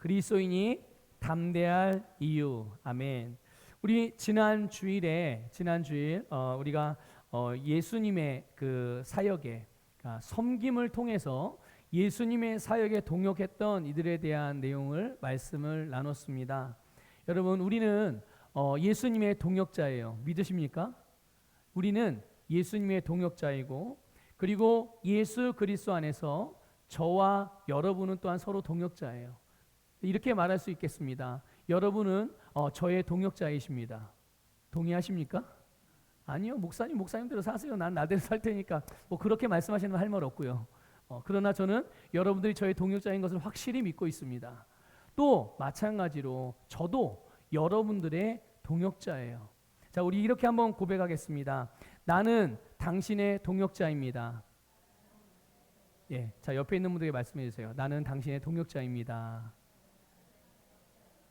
그리스도인이 담대할 이유. 아멘. 우리 지난 주일 우리가 예수님의 그 사역에 섬김을 통해서 예수님의 사역에 동역했던 이들에 대한 내용을 말씀을 나눴습니다. 여러분, 우리는 예수님의 동역자예요. 믿으십니까? 우리는 예수님의 동역자이고, 그리고 예수 그리스도 안에서 저와 여러분은 또한 서로 동역자예요. 이렇게 말할 수 있겠습니다. 여러분은 저의 동역자이십니다. 동의하십니까? 아니요, 목사님대로 사세요. 난 나대로 살 테니까. 뭐 그렇게 말씀하시는 거 할 말 없고요. 그러나 저는 여러분들이 저의 동역자인 것을 확실히 믿고 있습니다. 또 마찬가지로 저도 여러분들의 동역자예요. 자, 우리 이렇게 한번 고백하겠습니다. 나는 당신의 동역자입니다. 예, 자, 옆에 있는 분들에게 말씀해 주세요. 나는 당신의 동역자입니다.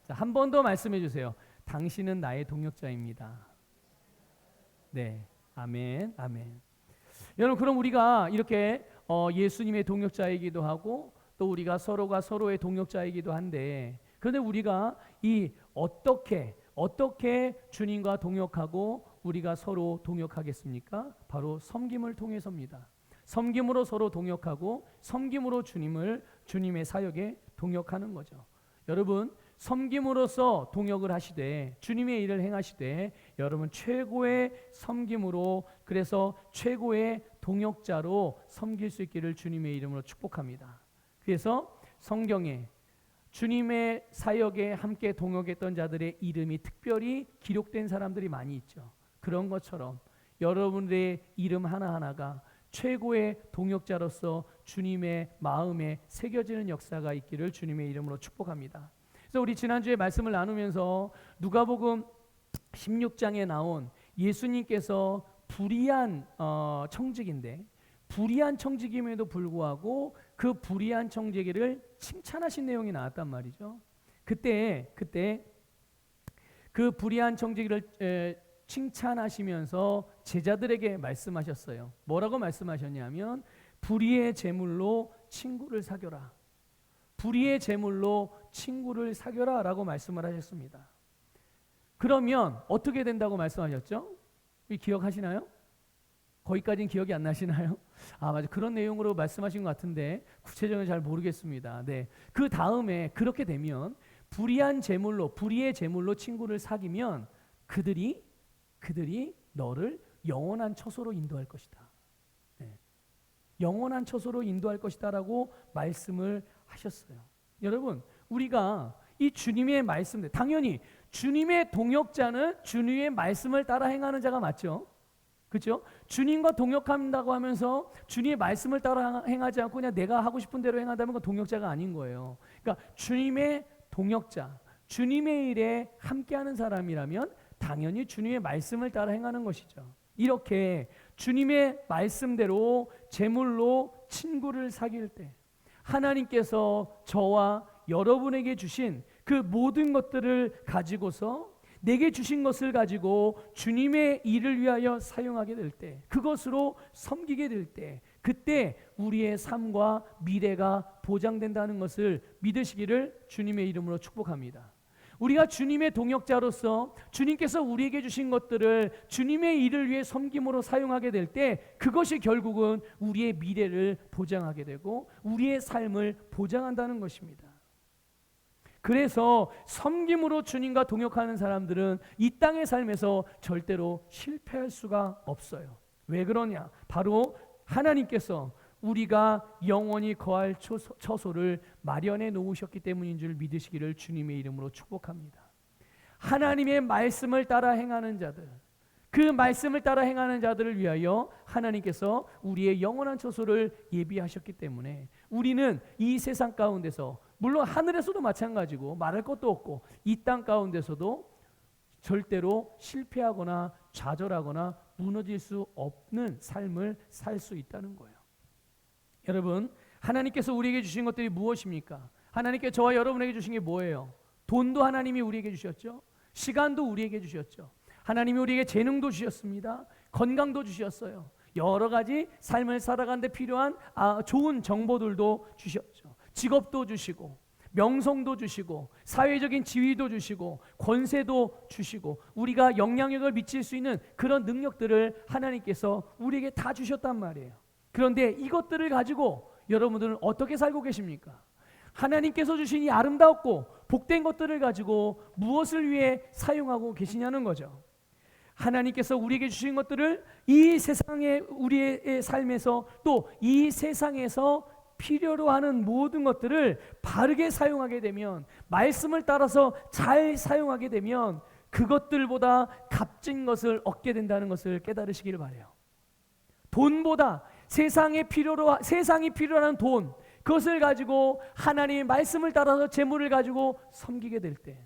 자, 한 번 더 말씀해 주세요. 당신은 나의 동역자입니다. 네, 아멘, 아멘. 여러분, 그럼 우리가 이렇게 예수님의 동역자이기도 하고, 또 우리가 서로가 서로의 동역자이기도 한데, 그런데 우리가 어떻게 주님과 동역하고 우리가 서로 동역하겠습니까? 바로 섬김을 통해서입니다. 섬김으로 서로 동역하고, 섬김으로 주님의 사역에 동역하는 거죠. 여러분, 섬김으로써 동역을 하시되, 주님의 일을 행하시되, 여러분 최고의 섬김으로, 그래서 최고의 동역자로 섬길 수 있기를 주님의 이름으로 축복합니다. 그래서 성경에 주님의 사역에 함께 동역했던 자들의 이름이 특별히 기록된 사람들이 많이 있죠. 그런 것처럼 여러분들의 이름 하나하나가 최고의 동역자로서 주님의 마음에 새겨지는 역사가 있기를 주님의 이름으로 축복합니다. 그래서 우리 지난주에 말씀을 나누면서 누가복음 16장에 나온 예수님께서 불의한 청지기인데, 불의한 청지기임에도 불구하고 그 불의한 청지기를 칭찬하신 내용이 나왔단 말이죠. 그때 그 불의한 청지기를 칭찬하시면서 제자들에게 말씀하셨어요. 뭐라고 말씀하셨냐면, 불의의 제물로 친구를 사겨라. 불의의 제물로 친구를 사겨라 라고 말씀을 하셨습니다. 그러면 어떻게 된다고 말씀하셨죠? 기억하시나요? 거기까지는 기억이 안 나시나요? 맞아, 그런 내용으로 말씀하신 것 같은데 구체적으로 잘 모르겠습니다. 네, 그 다음에 그렇게 되면 불의의 제물로 친구를 사귀면 그들이 너를 영원한 처소로 인도할 것이다. 네, 영원한 처소로 인도할 것이다라고 말씀을 하셨어요. 여러분, 우리가 이 주님의 말씀, 당연히 주님의 동역자는 주님의 말씀을 따라 행하는 자가 맞죠? 그렇죠? 주님과 동역한다고 하면서 주님의 말씀을 따라 행하지 않고 그냥 내가 하고 싶은 대로 행한다면 그건 동역자가 아닌 거예요. 그러니까 주님의 동역자, 주님의 일에 함께하는 사람이라면 당연히 주님의 말씀을 따라 행하는 것이죠. 이렇게 주님의 말씀대로 제물로 친구를 사귈 때 하나님께서 저와 여러분에게 주신 그 모든 것들을 가지고서, 내게 주신 것을 가지고 주님의 일을 위하여 사용하게 될 때, 그것으로 섬기게 될 때, 그때 우리의 삶과 미래가 보장된다는 것을 믿으시기를 주님의 이름으로 축복합니다. 우리가 주님의 동역자로서 주님께서 우리에게 주신 것들을 주님의 일을 위해 섬김으로 사용하게 될 때, 그것이 결국은 우리의 미래를 보장하게 되고 우리의 삶을 보장한다는 것입니다. 그래서 섬김으로 주님과 동역하는 사람들은 이 땅의 삶에서 절대로 실패할 수가 없어요. 왜 그러냐? 바로 하나님께서 우리가 영원히 거할 처소를 마련해 놓으셨기 때문인 줄 믿으시기를 주님의 이름으로 축복합니다. 하나님의 말씀을 따라 행하는 자들, 그 말씀을 따라 행하는 자들을 위하여 하나님께서 우리의 영원한 처소를 예비하셨기 때문에 우리는 이 세상 가운데서, 물론 하늘에서도 마찬가지고 말할 것도 없고 이 땅 가운데서도 절대로 실패하거나 좌절하거나 무너질 수 없는 삶을 살 수 있다는 거예요. 여러분, 하나님께서 우리에게 주신 것들이 무엇입니까? 하나님께 저와 여러분에게 주신 게 뭐예요? 돈도 하나님이 우리에게 주셨죠. 시간도 우리에게 주셨죠. 하나님이 우리에게 재능도 주셨습니다. 건강도 주셨어요. 여러 가지 삶을 살아가는 데 필요한 좋은 정보들도 주셨죠. 직업도 주시고 명성도 주시고 사회적인 지위도 주시고 권세도 주시고 우리가 영향력을 미칠 수 있는 그런 능력들을 하나님께서 우리에게 다 주셨단 말이에요. 그런데 이것들을 가지고 여러분들은 어떻게 살고 계십니까? 하나님께서 주신 이 아름답고 복된 것들을 가지고 무엇을 위해 사용하고 계시냐는 거죠. 하나님께서 우리에게 주신 것들을 이 세상의 우리의 삶에서 또 이 세상에서 필요로 하는 모든 것들을 바르게 사용하게 되면, 말씀을 따라서 잘 사용하게 되면 그것들보다 값진 것을 얻게 된다는 것을 깨달으시기를 바라요. 돈보다 세상이 필요로 하는 돈, 그것을 가지고 하나님의 말씀을 따라서 재물을 가지고 섬기게 될 때,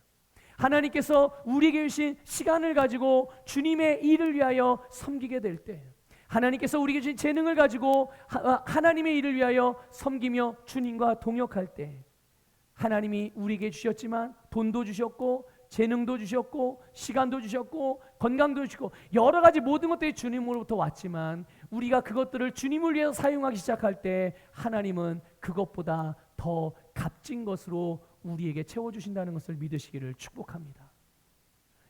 하나님께서 우리에게 주신 시간을 가지고 주님의 일을 위하여 섬기게 될 때, 하나님께서 우리에게 주신 재능을 가지고 하나님의 일을 위하여 섬기며 주님과 동역할 때, 하나님이 우리에게 주셨지만 돈도 주셨고 재능도 주셨고 시간도 주셨고 건강도 주시고 여러 가지 모든 것들이 주님으로부터 왔지만, 우리가 그것들을 주님을 위해서 사용하기 시작할 때 하나님은 그것보다 더 값진 것으로 우리에게 채워주신다는 것을 믿으시기를 축복합니다.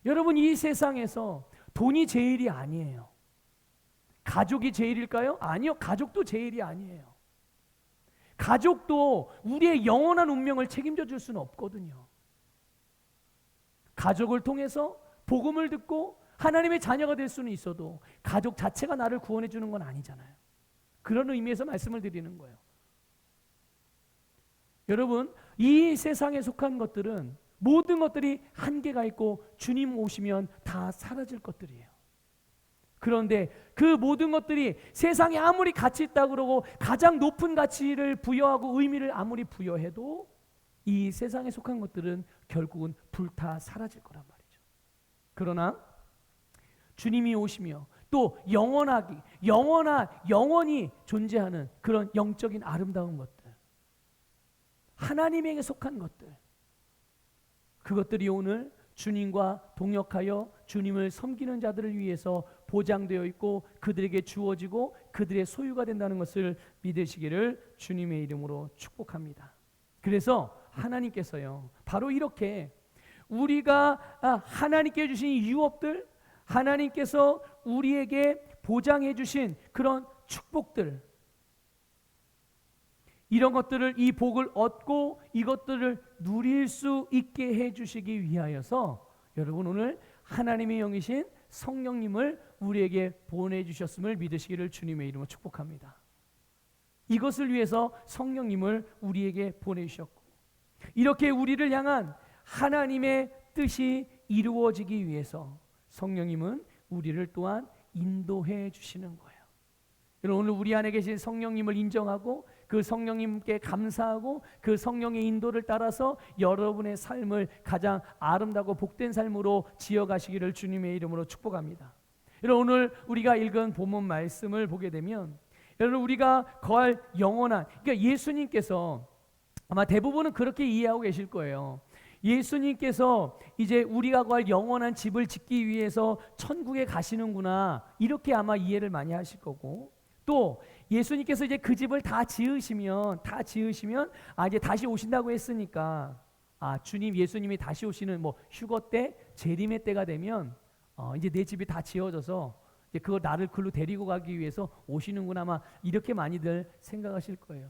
여러분, 이 세상에서 돈이 제일이 아니에요. 가족이 제일일까요? 아니요. 가족도 제일이 아니에요. 가족도 우리의 영원한 운명을 책임져 줄 수는 없거든요. 가족을 통해서 복음을 듣고 하나님의 자녀가 될 수는 있어도 가족 자체가 나를 구원해 주는 건 아니잖아요. 그런 의미에서 말씀을 드리는 거예요. 여러분, 이 세상에 속한 것들은 모든 것들이 한계가 있고 주님 오시면 다 사라질 것들이에요. 그런데 그 모든 것들이 세상에 아무리 가치 있다고 그러고 가장 높은 가치를 부여하고 의미를 아무리 부여해도 이 세상에 속한 것들은 결국은 불타 사라질 거란 말이죠. 그러나 주님이 오시며 또 영원히 존재하는 그런 영적인 아름다운 것들, 하나님에게 속한 것들, 그것들이 오늘 주님과 동역하여 주님을 섬기는 자들을 위해서 보장되어 있고 그들에게 주어지고 그들의 소유가 된다는 것을 믿으시기를 주님의 이름으로 축복합니다. 그래서 하나님께서요, 바로 이렇게 우리가 하나님께 주신 유업들, 하나님께서 우리에게 보장해 주신 그런 축복들, 이런 것들을, 이 복을 얻고 이것들을 누릴 수 있게 해주시기 위하여서 여러분 오늘 하나님의 영이신 성령님을 우리에게 보내주셨음을 믿으시기를 주님의 이름으로 축복합니다. 이것을 위해서 성령님을 우리에게 보내주셨고, 이렇게 우리를 향한 하나님의 뜻이 이루어지기 위해서 성령님은 우리를 또한 인도해 주시는 거예요. 오늘 우리 안에 계신 성령님을 인정하고 그 성령님께 감사하고 그 성령의 인도를 따라서 여러분의 삶을 가장 아름답고 복된 삶으로 지어가시기를 주님의 이름으로 축복합니다. 여러분, 오늘 우리가 읽은 본문 말씀을 보게 되면 여러분, 우리가 거할 영원한, 그러니까 예수님께서 아마 대부분은 그렇게 이해하고 계실 거예요. 예수님께서 이제 우리가 거할 영원한 집을 짓기 위해서 천국에 가시는구나, 이렇게 아마 이해를 많이 하실 거고, 또 예수님께서 이제 그 집을 다 지으시면 이제 다시 오신다고 했으니까 주님, 예수님이 다시 오시는 뭐 휴거 때, 재림의 때가 되면 이제 내 집이 다 지어져서 이제 그거 나를 글로 데리고 가기 위해서 오시는구나, 아마 이렇게 많이들 생각하실 거예요.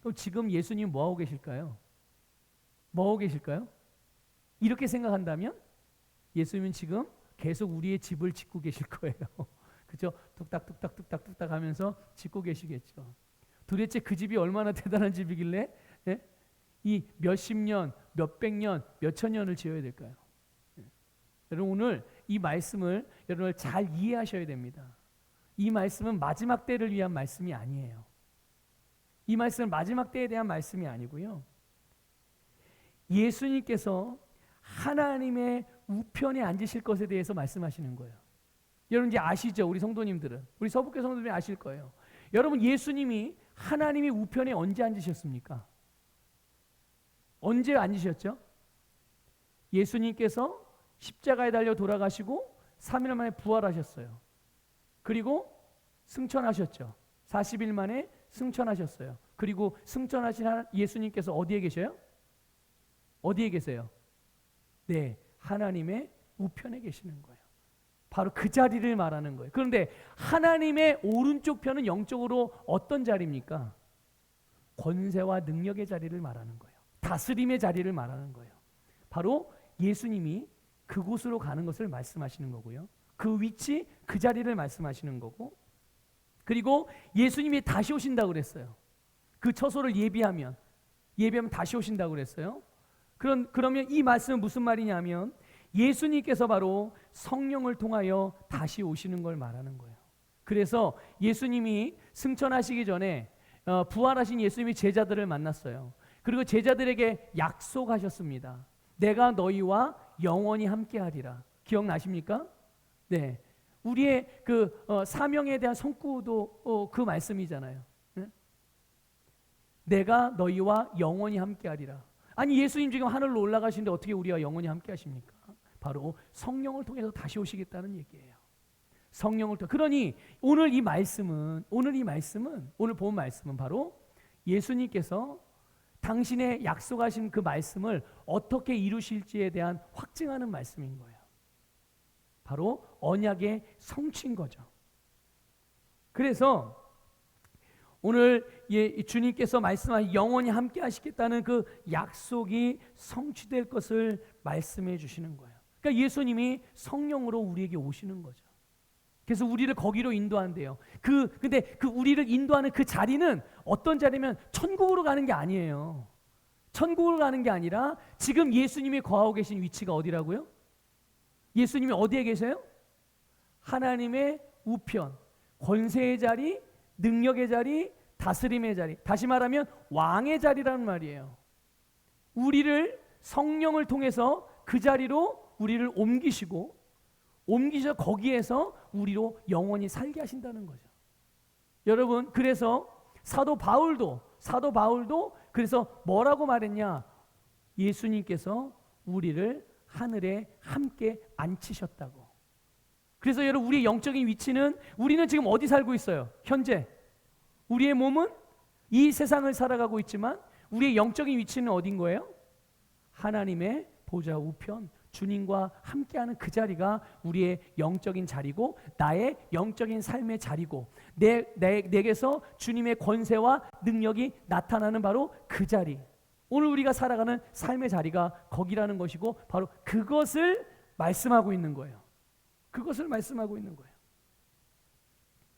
그럼 지금 예수님 뭐 하고 계실까요? 이렇게 생각한다면 예수님은 지금 계속 우리의 집을 짓고 계실 거예요. 그죠? 뚝딱뚝딱 하면서 짓고 계시겠죠. 도대체 그 집이 얼마나 대단한 집이길래 이 몇십 년, 몇백 년, 몇천 년을 지어야 될까요? 여러분, 오늘 이 말씀을 여러분 잘 이해하셔야 됩니다. 이 말씀은 마지막 때를 위한 말씀이 아니에요. 이 말씀은 마지막 때에 대한 말씀이 아니고요, 예수님께서 하나님의 우편에 앉으실 것에 대해서 말씀하시는 거예요. 여러분 이제 아시죠? 우리 성도님들은, 우리 서북교 성도님이 아실 거예요. 여러분, 예수님이 하나님의 우편에 언제 앉으셨습니까? 언제 앉으셨죠? 예수님께서 십자가에 달려 돌아가시고 3일 만에 부활하셨어요. 그리고 승천하셨죠. 40일 만에 승천하셨어요. 그리고 승천하신 예수님께서 어디에 계셔요? 어디에 계세요? 네, 하나님의 우편에 계시는 거예요. 바로 그 자리를 말하는 거예요. 그런데 하나님의 오른쪽 편은 영적으로 어떤 자리입니까? 권세와 능력의 자리를 말하는 거예요. 다스림의 자리를 말하는 거예요. 바로 예수님이 그곳으로 가는 것을 말씀하시는 거고요. 그 위치, 그 자리를 말씀하시는 거고, 그리고 예수님이 다시 오신다고 그랬어요. 그 처소를 예비하면 다시 오신다고 그랬어요. 그러면 이 말씀은 무슨 말이냐면 예수님께서 바로 성령을 통하여 다시 오시는 걸 말하는 거예요. 그래서 예수님이 승천하시기 전에 부활하신 예수님이 제자들을 만났어요. 그리고 제자들에게 약속하셨습니다. 내가 너희와 영원히 함께하리라. 기억나십니까? 네, 우리의 그 사명에 대한 손구도 그 말씀이잖아요. 네? 내가 너희와 영원히 함께하리라. 아니 예수님 지금 하늘로 올라가시는데 어떻게 우리와 영원히 함께하십니까? 바로 성령을 통해서 다시 오시겠다는 얘기예요. 성령을 통해. 그러니 오늘 본 말씀은 바로 예수님께서 당신의 약속하신 그 말씀을 어떻게 이루실지에 대한 확증하는 말씀인 거예요. 바로 언약의 성취인 거죠. 그래서 오늘 주님께서 말씀하신 영원히 함께 하시겠다는 그 약속이 성취될 것을 말씀해 주시는 거예요. 그러니까 예수님이 성령으로 우리에게 오시는 거죠. 그래서 우리를 거기로 인도한대요. 근데 그 우리를 인도하는 그 자리는 어떤 자리면 천국으로 가는 게 아니에요. 천국으로 가는 게 아니라 지금 예수님이 거하고 계신 위치가 어디라고요? 예수님이 어디에 계세요? 하나님의 우편, 권세의 자리, 능력의 자리, 다스림의 자리. 다시 말하면 왕의 자리라는 말이에요. 우리를 성령을 통해서 그 자리로 우리를 옮기셔 거기에서 우리로 영원히 살게 하신다는 거죠. 여러분, 그래서 사도 바울도 그래서 뭐라고 말했냐? 예수님께서 우리를 하늘에 함께 앉히셨다고. 그래서 여러분, 우리의 영적인 위치는 우리는 지금 어디 살고 있어요? 현재 우리의 몸은 이 세상을 살아가고 있지만 우리의 영적인 위치는 어딘 거예요? 하나님의 보좌 우편, 주님과 함께하는 그 자리가 우리의 영적인 자리고 나의 영적인 삶의 자리고 내게서 주님의 권세와 능력이 나타나는 바로 그 자리, 오늘 우리가 살아가는 삶의 자리가 거기라는 것이고 바로 그것을 말씀하고 있는 거예요. 그것을 말씀하고 있는 거예요.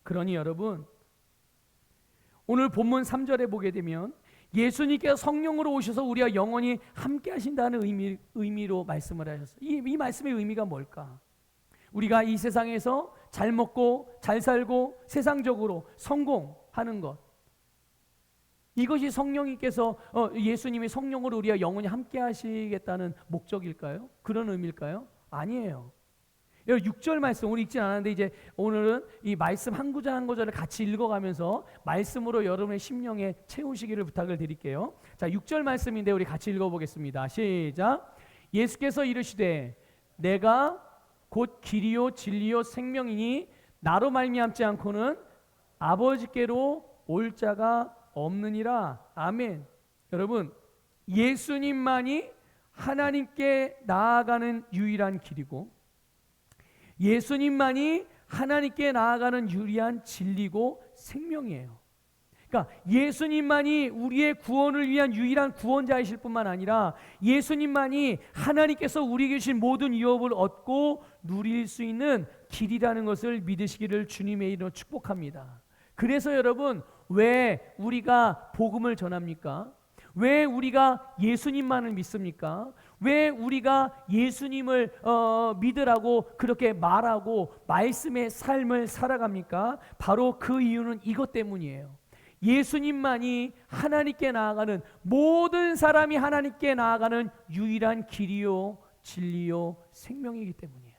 그러니 여러분, 오늘 본문 3절에 보게 되면 예수님께서 성령으로 오셔서 우리와 영원히 함께 하신다는 의미로 말씀을 하셨어요. 이 말씀의 의미가 뭘까? 우리가 이 세상에서 잘 먹고 잘 살고 세상적으로 성공하는 것, 이것이 성령님께서 예수님이 성령으로 우리와 영원히 함께 하시겠다는 목적일까요? 그런 의미일까요? 아니에요. 6절 말씀 오늘 읽진 않았는데 이제 오늘은 이 말씀 한 구절 한 구절을 같이 읽어가면서 말씀으로 여러분의 심령에 채우시기를 부탁을 드릴게요. 자, 6절 말씀인데 우리 같이 읽어보겠습니다. 시작. 예수께서 이르시되 내가 곧 길이요 진리요 생명이니 나로 말미암지 않고는 아버지께로 올 자가 없느니라. 아멘. 여러분, 예수님만이 하나님께 나아가는 유일한 길이고 예수님만이 하나님께 나아가는 유일한 진리고 생명이에요. 그러니까 예수님만이 우리의 구원을 위한 유일한 구원자이실 뿐만 아니라 예수님만이 하나님께서 우리에게 주신 모든 유업을 얻고 누릴 수 있는 길이라는 것을 믿으시기를 주님의 이름으로 축복합니다. 그래서 여러분, 왜 우리가 복음을 전합니까? 왜 우리가 예수님만을 믿습니까? 왜 우리가 예수님을 믿으라고 그렇게 말하고 말씀의 삶을 살아갑니까? 바로 그 이유는 이것 때문이에요. 예수님만이 하나님께 나아가는, 모든 사람이 하나님께 나아가는 유일한 길이요 진리요 생명이기 때문이에요.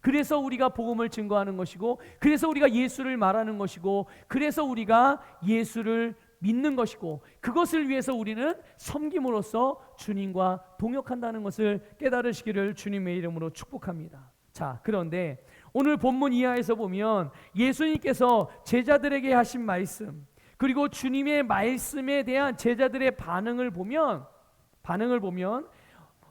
그래서 우리가 복음을 증거하는 것이고, 그래서 우리가 예수를 말하는 것이고, 그래서 우리가 예수를 믿는 것이고, 그것을 위해서 우리는 섬김으로써 주님과 동역한다는 것을 깨달으시기를 주님의 이름으로 축복합니다. 자, 그런데 오늘 본문 이하에서 보면 예수님께서 제자들에게 하신 말씀, 그리고 주님의 말씀에 대한 제자들의 반응을 보면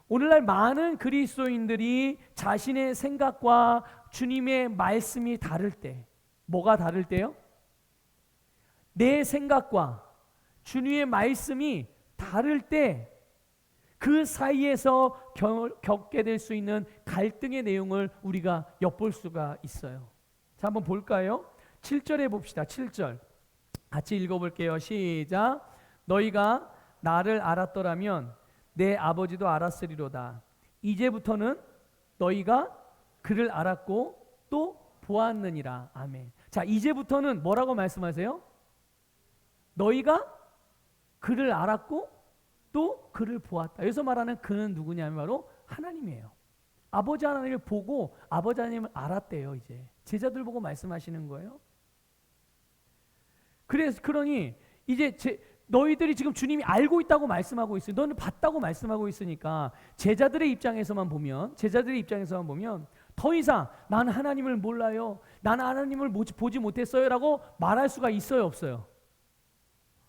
오늘날 많은 그리스도인들이 자신의 생각과 주님의 말씀이 다를 때, 뭐가 다를 때요? 내 생각과 주님의 말씀이 다를 때 그 사이에서 겪게 될 수 있는 갈등의 내용을 우리가 엿볼 수가 있어요. 자, 한번 볼까요? 7절에 봅시다. 7절 같이 읽어볼게요. 시작. 너희가 나를 알았더라면 내 아버지도 알았으리로다. 이제부터는 너희가 그를 알았고 또 보았느니라. 아멘. 자, 이제부터는 뭐라고 말씀하세요? 너희가 그를 알았고 또 그를 보았다. 여기서 말하는 그는 누구냐면 바로 하나님이에요. 아버지 하나님을 보고 아버지 하나님을 알았대요. 이제 제자들 보고 말씀하시는 거예요. 그러니 이제 너희들이 지금 주님이 알고 있다고 말씀하고 있어요. 너는 봤다고 말씀하고 있으니까 제자들의 입장에서만 보면 더 이상 나는 하나님을 몰라요, 나는 하나님을 보지 못했어요 라고 말할 수가 있어요, 없어요?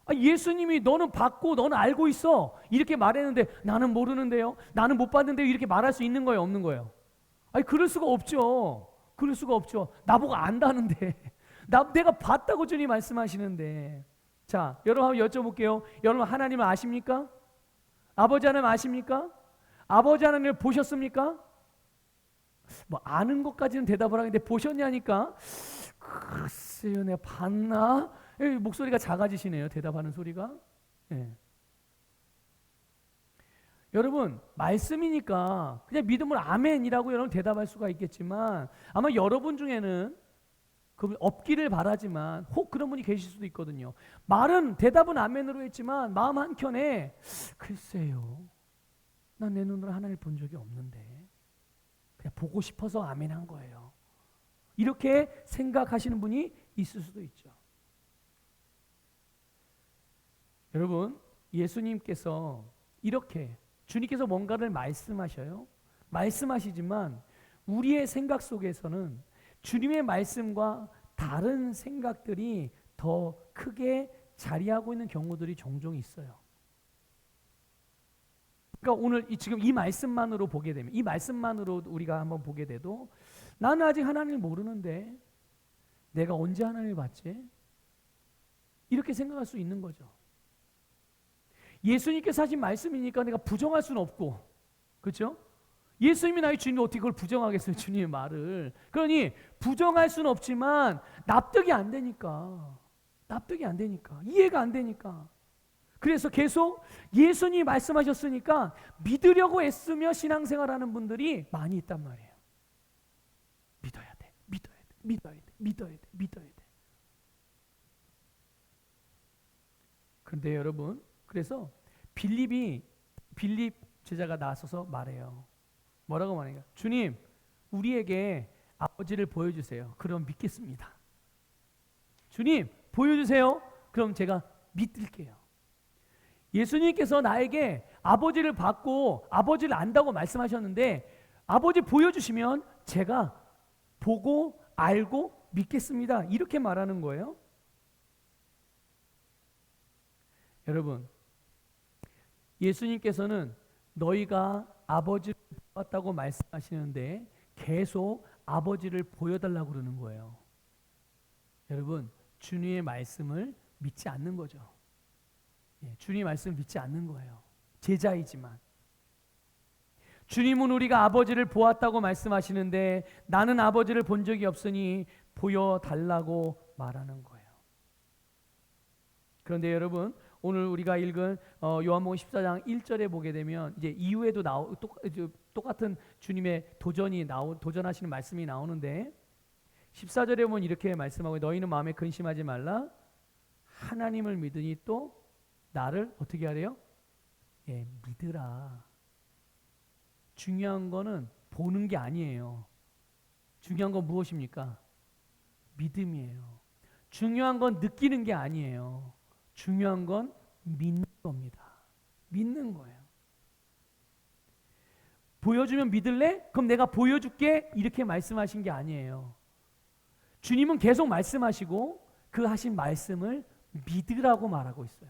예수님이 너는 봤고 너는 알고 있어 이렇게 말했는데 나는 모르는데요, 나는 못 봤는데요 이렇게 말할 수 있는 거예요, 없는 거예요? 그럴 수가 없죠. 그럴 수가 없죠. 나보고 안다는데 내가 봤다고 주님 말씀하시는데. 자, 여러분 한번 여쭤볼게요. 여러분 하나님을 아십니까? 아버지 하나님 아십니까? 아버지 하나님을 보셨습니까? 뭐 아는 것까지는 대답을 하는데 보셨냐니까 글쎄요, 내가 봤나? 목소리가 작아지시네요, 대답하는 소리가. 네. 여러분 말씀이니까 그냥 믿음으로 아멘이라고 여러분 대답할 수가 있겠지만 아마 여러분 중에는 없기를 바라지만 혹 그런 분이 계실 수도 있거든요. 대답은 아멘으로 했지만 마음 한켠에 글쎄요, 난 내 눈으로 하나님을 본 적이 없는데 그냥 보고 싶어서 아멘한 거예요. 이렇게 생각하시는 분이 있을 수도 있죠. 여러분 예수님께서 이렇게 주님께서 뭔가를 말씀하셔요. 말씀하시지만 우리의 생각 속에서는 주님의 말씀과 다른 생각들이 더 크게 자리하고 있는 경우들이 종종 있어요. 그러니까 오늘 지금 이 말씀만으로 보게 되면, 이 말씀만으로 우리가 한번 보게 돼도 나는 아직 하나님을 모르는데 내가 언제 하나님을 봤지? 이렇게 생각할 수 있는 거죠. 예수님께서 하신 말씀이니까 내가 부정할 수는 없고, 그렇죠? 예수님이 나의 주님이 어떻게 그걸 부정하겠어요, 주님의 말을. 그러니 부정할 수는 없지만 납득이 안 되니까, 이해가 안 되니까. 그래서 계속 예수님이 말씀하셨으니까 믿으려고 애쓰며 신앙생활하는 분들이 많이 있단 말이에요. 믿어야 돼. 그런데 여러분, 그래서 빌립 제자가 나서서 말해요. 뭐라고 말해요? 주님, 우리에게 아버지를 보여주세요. 그럼 믿겠습니다. 주님, 보여주세요. 그럼 제가 믿을게요. 예수님께서 나에게 아버지를 받고 아버지를 안다고 말씀하셨는데 아버지 보여주시면 제가 보고 알고 믿겠습니다. 이렇게 말하는 거예요. 여러분, 예수님께서는 너희가 아버지를 봤다고 말씀하시는데 계속 아버지를 보여달라고 그러는 거예요. 여러분, 주님의 말씀을 믿지 않는 거죠. 주님의 말씀을 믿지 않는 거예요. 제자이지만. 주님은 우리가 아버지를 보았다고 말씀하시는데 나는 아버지를 본 적이 없으니 보여달라고 말하는 거예요. 그런데 여러분, 오늘 우리가 읽은 요한복음 14장 1절에 보게 되면 이제 이후에도 똑같은 주님의 도전하시는 말씀이 나오는데 14절에 보면 이렇게 말씀하고 너희는 마음에 근심하지 말라. 하나님을 믿으니 또 나를 어떻게 하래요? 믿으라. 중요한 거는 보는 게 아니에요. 중요한 건 무엇입니까? 믿음이에요. 중요한 건 느끼는 게 아니에요. 중요한 건 믿는 겁니다. 믿는 거예요. 보여주면 믿을래? 그럼 내가 보여줄게. 이렇게 말씀하신 게 아니에요. 주님은 계속 말씀하시고 그 하신 말씀을 믿으라고 말하고 있어요.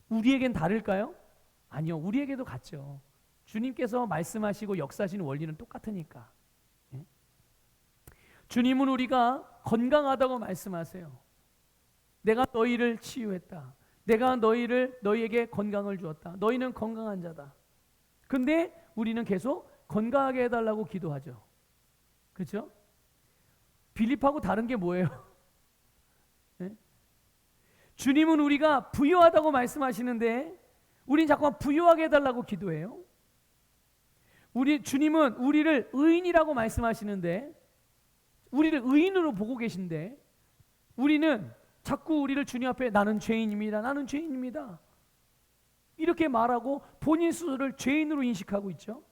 우리에겐 다를까요? 아니요, 우리에게도 같죠. 주님께서 말씀하시고 역사하시는 원리는 똑같으니까. 예? 주님은 우리가 건강하다고 말씀하세요. 내가 너희를 치유했다. 내가 너희에게 건강을 주었다. 너희는 건강한 자다. 근데 우리는 계속 건강하게 해달라고 기도하죠. 그렇죠? 빌립하고 다른 게 뭐예요? 네? 주님은 우리가 부유하다고 말씀하시는데 우린 자꾸만 부유하게 해달라고 기도해요. 주님은 우리를 의인이라고 말씀하시는데 우리를 의인으로 보고 계신데 우리는 자꾸 우리를 주님 앞에 나는 죄인입니다. 나는 죄인입니다. 이렇게 말하고 본인 스스로를 죄인으로 인식하고 있죠.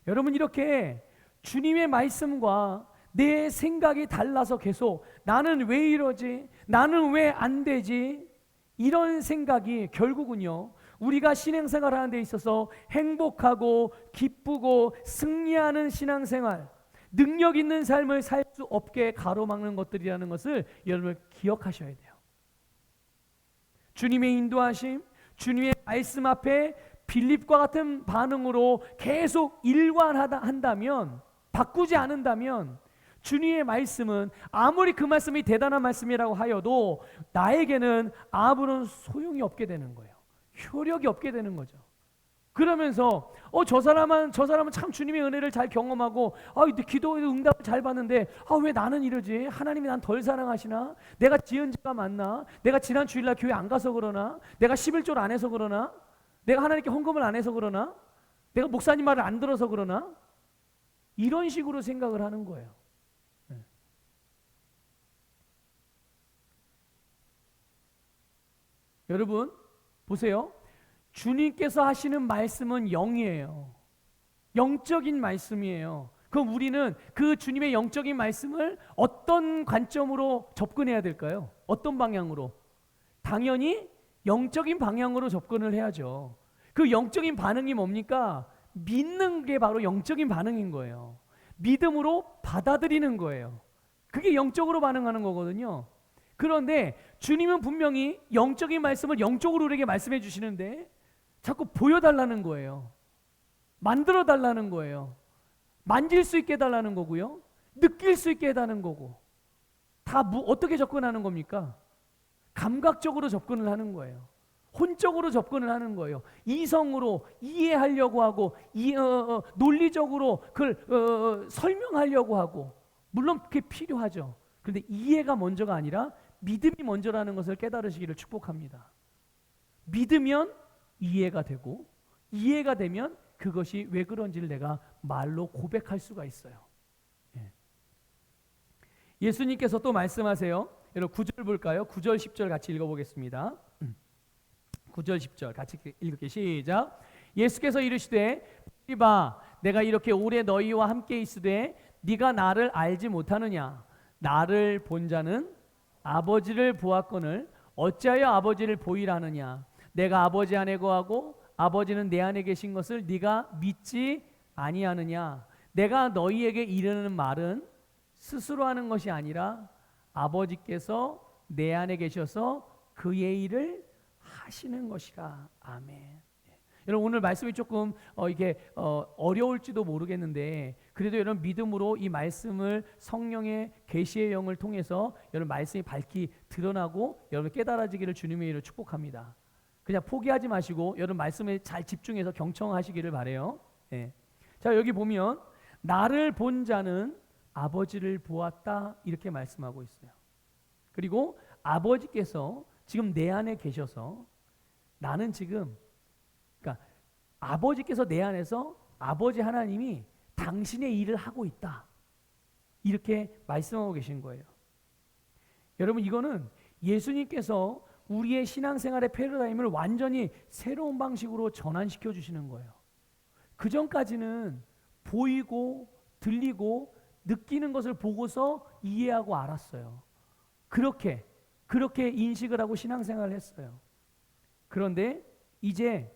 여러분, 이렇게 주님의 말씀과 내 생각이 달라서 계속 나는 왜 이러지? 나는 왜 안 되지? 이런 생각이 결국은요, 우리가 신앙생활 하는 데 있어서 행복하고 기쁘고 승리하는 신앙생활, 능력 있는 삶을 살 수 없게 가로막는 것들이라는 것을 여러분 기억하셔야 돼요. 주님의 인도하심, 주님의 말씀 앞에 빌립과 같은 반응으로 계속 일관한다면, 바꾸지 않는다면 주님의 말씀은 아무리 그 말씀이 대단한 말씀이라고 하여도 나에게는 아무런 소용이 없게 되는 거예요. 효력이 없게 되는 거죠. 그러면서 저 사람은 참 주님의 은혜를 잘 경험하고 기도에 응답을 잘 받는데 왜 나는 이러지? 하나님이 난 덜 사랑하시나? 내가 지은 죄가 많나? 내가 지난 주일날 교회 안 가서 그러나? 내가 11조를 안 해서 그러나? 내가 하나님께 헌금을 안 해서 그러나? 내가 목사님 말을 안 들어서 그러나? 이런 식으로 생각을 하는 거예요. 네. 여러분 보세요. 주님께서 하시는 말씀은 영이에요. 영적인 말씀이에요. 그럼 우리는 그 주님의 영적인 말씀을 어떤 관점으로 접근해야 될까요? 어떤 방향으로? 당연히 영적인 방향으로 접근을 해야죠. 그 영적인 반응이 뭡니까? 믿는 게 바로 영적인 반응인 거예요. 믿음으로 받아들이는 거예요. 그게 영적으로 반응하는 거거든요. 그런데 주님은 분명히 영적인 말씀을 영적으로 우리에게 말씀해 주시는데 자꾸 보여달라는 거예요. 만들어 달라는 거예요. 만질 수 있게 해달라는 거고요. 느낄 수 있게 해달라는 거고. 다 어떻게 접근하는 겁니까? 감각적으로 접근을 하는 거예요. 혼적으로 접근을 하는 거예요. 이성으로 이해하려고 하고 논리적으로 그걸 설명하려고 하고, 물론 그게 필요하죠. 그런데 이해가 먼저가 아니라 믿음이 먼저라는 것을 깨달으시기를 축복합니다. 믿으면 이해가 되고, 이해가 되면 그것이 왜 그런지를 내가 말로 고백할 수가 있어요. 예수님께서 또 말씀하세요. 여러분 9절 볼까요? 9절 10절 같이 읽어보겠습니다. 9절 10절 같이 읽을게요. 시작. 예수께서 이르시되 봐, 내가 이렇게 오래 너희와 함께 있으되 네가 나를 알지 못하느냐? 나를 본 자는 아버지를 보았거늘 어찌하여 아버지를 보이라 하느냐? 내가 아버지 안에 거하고 아버지는 내 안에 계신 것을 네가 믿지 아니하느냐? 내가 너희에게 이르는 말은 스스로 하는 것이 아니라 아버지께서 내 안에 계셔서 그의 일을 하시는 것이라. 아멘. 여러분 오늘 말씀이 조금 어려울지도 모르겠는데 그래도 여러분 믿음으로 이 말씀을 성령의 계시의 영을 통해서 여러분 말씀이 밝히 드러나고 여러분 깨달아지기를 주님의 이름으로 축복합니다. 그냥 포기하지 마시고 여러분 말씀에 잘 집중해서 경청하시기를 바래요. 네. 자, 여기 보면 나를 본 자는 아버지를 보았다 이렇게 말씀하고 있어요. 그리고 아버지께서 지금 내 안에 계셔서 나는 지금, 그러니까 아버지께서 내 안에서 아버지 하나님이 당신의 일을 하고 있다 이렇게 말씀하고 계신 거예요. 여러분 이거는 예수님께서 우리의 신앙생활의 패러다임을 완전히 새로운 방식으로 전환시켜 주시는 거예요. 그 전까지는 보이고 들리고 느끼는 것을 보고서 이해하고 알았어요. 그렇게 인식을 하고 신앙생활을 했어요. 그런데 이제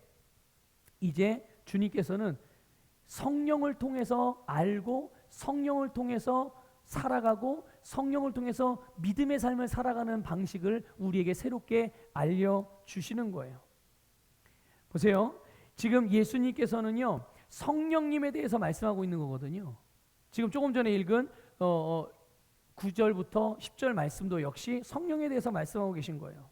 주님께서는 성령을 통해서 알고 성령을 통해서 살아가고 성령을 통해서 믿음의 삶을 살아가는 방식을 우리에게 새롭게 알려주시는 거예요. 보세요. 지금 예수님께서는요, 성령님에 대해서 말씀하고 있는 거거든요. 지금 조금 전에 읽은 9절부터 10절 말씀도 역시 성령에 대해서 말씀하고 계신 거예요.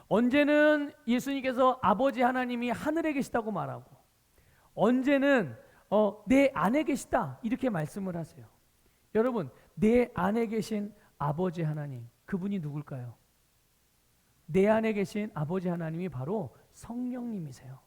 언제는 예수님께서 아버지 하나님이 하늘에 계시다고 말하고, 언제는 내 안에 계시다 이렇게 말씀을 하세요. 여러분, 내 안에 계신 아버지 하나님, 그분이 누굴까요? 내 안에 계신 아버지 하나님이 바로 성령님이세요.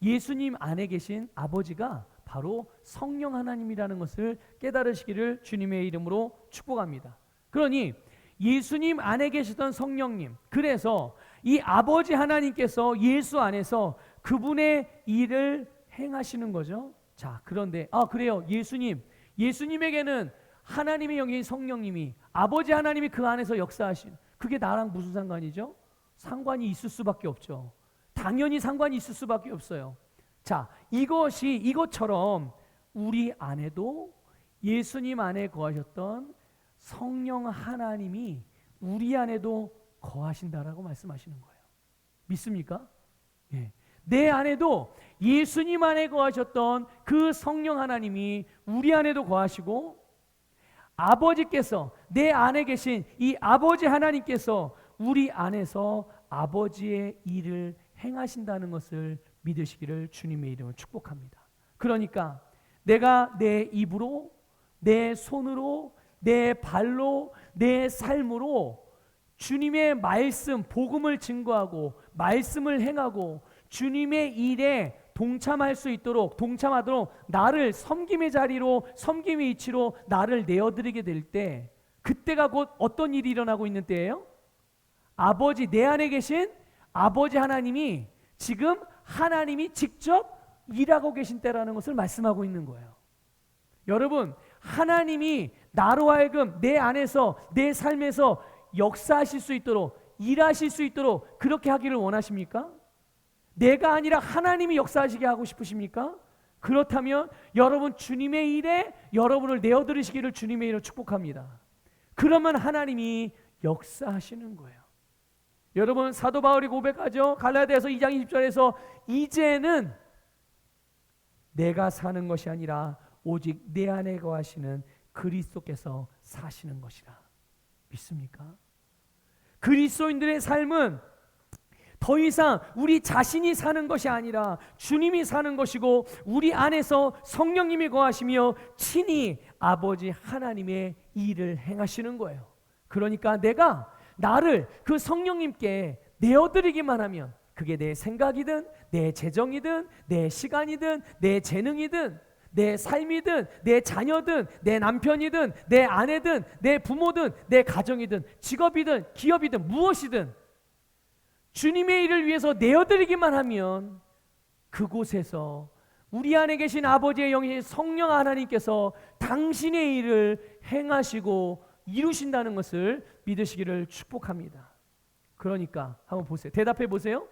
예수님 안에 계신 아버지가 바로 성령 하나님이라는 것을 깨달으시기를 주님의 이름으로 축복합니다. 그러니 예수님 안에 계시던 성령님, 그래서 이 아버지 하나님께서 예수 안에서 그분의 일을 행하시는 거죠. 자, 그런데 그래요. 예수님에게는 하나님의 영인 성령님이, 아버지 하나님이 그 안에서 역사하신, 그게 나랑 무슨 상관이죠? 상관이 있을 수밖에 없죠. 당연히 상관이 있을 수밖에 없어요. 자, 이것처럼 우리 안에도 예수님 안에 거하셨던 성령 하나님이 우리 안에도 거하신다라고 말씀하시는 거예요. 믿습니까? 예. 내 안에도 예수님 안에 거하셨던 그 성령 하나님이 우리 안에도 거하시고, 아버지께서, 내 안에 계신 이 아버지 하나님께서 우리 안에서 아버지의 일을 행하신다는 것을 믿으시기를 주님의 이름으로 축복합니다. 그러니까 내가 내 입으로, 내 손으로, 내 발로, 내 삶으로 주님의 말씀, 복음을 증거하고 말씀을 행하고 주님의 일에 동참하도록 나를 섬김의 자리로, 섬김의 위치로 나를 내어드리게 될 때, 그때가 곧 어떤 일이 일어나고 있는 때예요? 내 안에 계신 아버지 하나님이 지금 하나님이 직접 일하고 계신 때라는 것을 말씀하고 있는 거예요. 여러분, 하나님이 나로 하여금 내 안에서, 내 삶에서 역사하실 수 있도록, 일하실 수 있도록 그렇게 하기를 원하십니까? 내가 아니라 하나님이 역사하시게 하고 싶으십니까? 그렇다면 여러분, 주님의 일에 여러분을 내어드리시기를 주님의 이름으로 축복합니다. 그러면 하나님이 역사하시는 거예요. 여러분, 사도 바울이 고백하죠. 갈라디아서 2장 20절에서 이제는 내가 사는 것이 아니라 오직 내 안에 거하시는 그리스도께서 사시는 것이라. 믿습니까? 그리스도인들의 삶은 더 이상 우리 자신이 사는 것이 아니라 주님이 사는 것이고, 우리 안에서 성령님이 거하시며 친히 아버지 하나님의 일을 행하시는 거예요. 그러니까 내가 나를 그 성령님께 내어드리기만 하면, 그게 내 생각이든 내 재정이든 내 시간이든 내 재능이든 내 삶이든 내 자녀든 내 남편이든 내 아내든 내 부모든 내 가정이든 직업이든 기업이든 무엇이든 주님의 일을 위해서 내어드리기만 하면, 그곳에서 우리 안에 계신 아버지의 영이신 성령 하나님께서 당신의 일을 행하시고 이루신다는 것을 믿으시기를 축복합니다. 그러니까 한번 보세요. 대답해 보세요.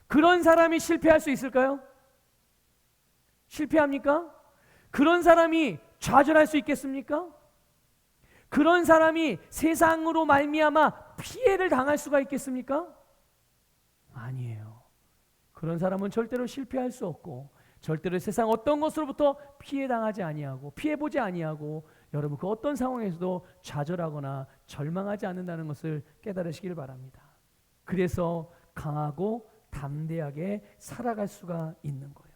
그런 사람이 실패할 수 있을까요? 실패합니까? 그런 사람이 좌절할 수 있겠습니까? 그런 사람이 세상으로 말미암아 피해를 당할 수가 있겠습니까? 아니에요. 그런 사람은 절대로 실패할 수 없고, 절대로 세상 어떤 것으로부터 피해당하지 아니하고, 피해보지 아니하고, 여러분 그 어떤 상황에서도 좌절하거나 절망하지 않는다는 것을 깨달으시길 바랍니다. 그래서 강하고 담대하게 살아갈 수가 있는 거예요.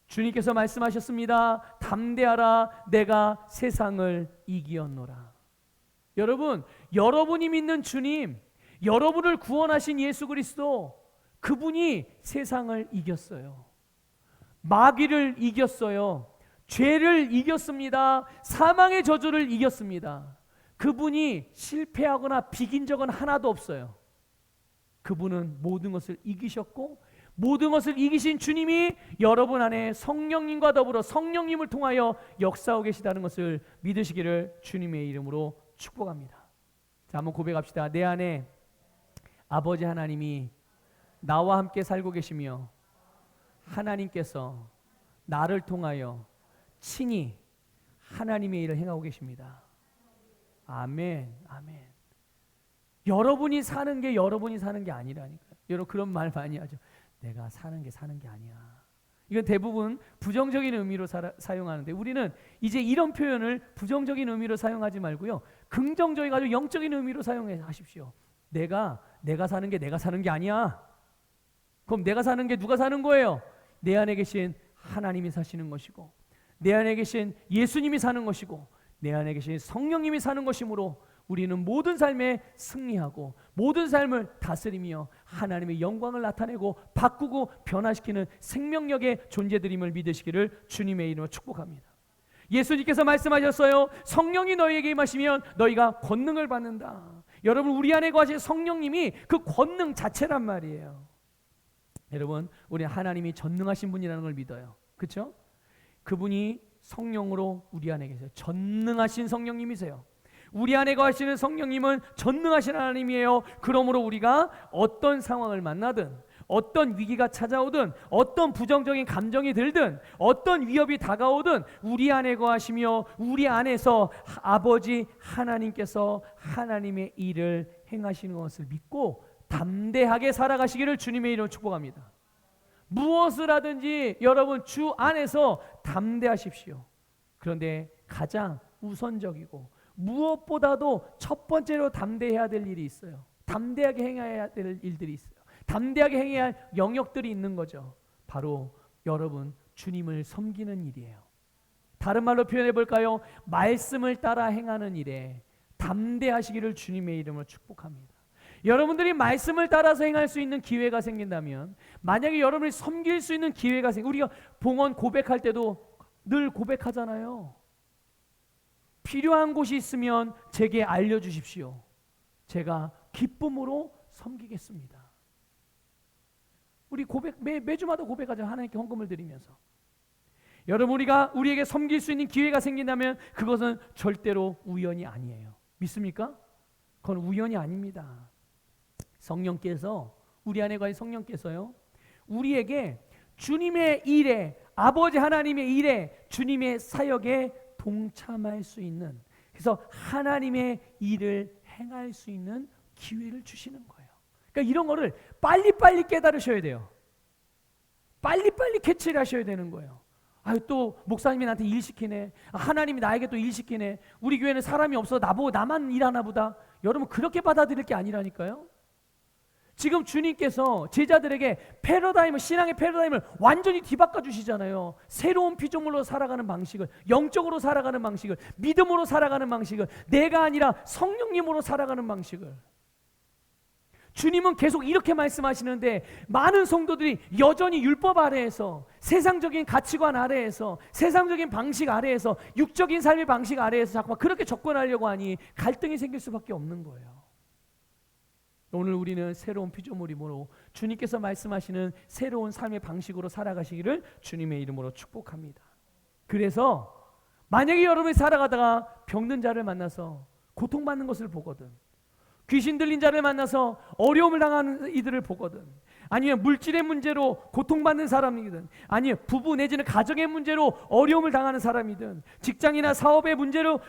주님께서 말씀하셨습니다. 담대하라, 내가 세상을 이기었노라. 여러분, 여러분이 믿는 주님, 여러분을 구원하신 예수 그리스도, 그분이 세상을 이겼어요. 마귀를 이겼어요. 죄를 이겼습니다. 사망의 저주를 이겼습니다. 그분이 실패하거나 비긴 적은 하나도 없어요. 그분은 모든 것을 이기셨고, 모든 것을 이기신 주님이 여러분 안에 성령님과 더불어 성령님을 통하여 역사하고 계시다는 것을 믿으시기를 주님의 이름으로 축복합니다. 자, 한번 고백합시다. 내 안에 아버지 하나님이 나와 함께 살고 계시며, 하나님께서 나를 통하여 친히 하나님의 일을 행하고 계십니다. 아멘, 아멘. 여러분이 사는 게 아니라니까요. 여러분 그런 말 많이 하죠. 내가 사는 게 아니야. 이건 대부분 부정적인 의미로 사용하는데 우리는 이제 이런 표현을 부정적인 의미로 사용하지 말고요. 긍정적인 아주 영적인 의미로 사용하십시오. 내가 사는 게 아니야. 그럼 내가 사는 게 누가 사는 거예요? 내 안에 계신 하나님이 사시는 것이고 내 안에 계신 예수님이 사는 것이고 내 안에 계신 성령님이 사는 것이므로 우리는 모든 삶에 승리하고 모든 삶을 다스리며 하나님의 영광을 나타내고 바꾸고 변화시키는 생명력의 존재들임을 믿으시기를 주님의 이름으로 축복합니다. 예수님께서 말씀하셨어요. 성령이 너희에게 임하시면 너희가 권능을 받는다. 여러분, 우리 안에 거하신 성령님이 그 권능 자체란 말이에요. 여러분, 우리 하나님이 전능하신 분이라는 걸 믿어요. 그렇죠? 그분이 성령으로 우리 안에 계세요. 전능하신 성령님이세요. 우리 안에 거하시는 성령님은 전능하신 하나님이에요. 그러므로 우리가 어떤 상황을 만나든 어떤 위기가 찾아오든 어떤 부정적인 감정이 들든 어떤 위협이 다가오든 우리 안에 거하시며 우리 안에서 아버지 하나님께서 하나님의 일을 행하시는 것을 믿고 담대하게 살아가시기를 주님의 이름으로 축복합니다. 무엇을 하든지 여러분 주 안에서 담대하십시오. 그런데 가장 우선적이고 무엇보다도 첫 번째로 담대해야 될 일이 있어요. 담대하게 행해야 될 일들이 있어요. 담대하게 행해야 할 영역들이 있는 거죠. 바로 여러분 주님을 섬기는 일이에요. 다른 말로 표현해 볼까요? 말씀을 따라 행하는 일에 담대하시기를 주님의 이름으로 축복합니다. 여러분들이 말씀을 따라서 행할 수 있는 기회가 생긴다면, 만약에 여러분이 섬길 수 있는 기회가 우리가 봉헌 고백할 때도 늘 고백하잖아요. 필요한 곳이 있으면 제게 알려주십시오. 제가 기쁨으로 섬기겠습니다. 우리 고백 매주마다 고백하죠. 하나님께 헌금을 드리면서. 여러분, 우리에게 섬길 수 있는 기회가 생긴다면 그것은 절대로 우연이 아니에요. 믿습니까? 그건 우연이 아닙니다. 성령께서, 우리 안에 거하신 성령께서요, 우리에게 주님의 일에, 아버지 하나님의 일에, 주님의 사역에 동참할 수 있는, 그래서 하나님의 일을 행할 수 있는 기회를 주시는 거예요. 그러니까 이런 거를 빨리빨리 깨달으셔야 돼요. 빨리빨리 캐치를 하셔야 되는 거예요. 아유, 또 목사님이 나한테 일 시키네. 하나님이 나에게 또 일 시키네. 우리 교회는 사람이 없어 나보고 나만 일하나 보다. 여러분, 그렇게 받아들일 게 아니라니까요. 지금 주님께서 제자들에게 신앙의 패러다임을 완전히 뒤바꿔 주시잖아요. 새로운 피조물로 살아가는 방식을, 영적으로 살아가는 방식을, 믿음으로 살아가는 방식을, 내가 아니라 성령님으로 살아가는 방식을. 주님은 계속 이렇게 말씀하시는데 많은 성도들이 여전히 율법 아래에서, 세상적인 가치관 아래에서, 세상적인 방식 아래에서, 육적인 삶의 방식 아래에서 자꾸만 그렇게 접근하려고 하니 갈등이 생길 수밖에 없는 거예요. 오늘 우리는 새로운 피조물이므로 주님께서 말씀하시는 새로운 삶의 방식으로 살아가시기를 주님의 이름으로 축복합니다. 그래서 만약에 여러분이 살아가다가 병든 자를 만나서 고통받는 것을 보거든, 귀신 들린 자를 만나서 어려움을 당하는 이들을 보거든, 아니면 물질의 문제로 고통받는 사람이든, 아니면 부부 내지는 가정의 문제로 어려움을 당하는 사람이든, 직장이나 사업의 문제로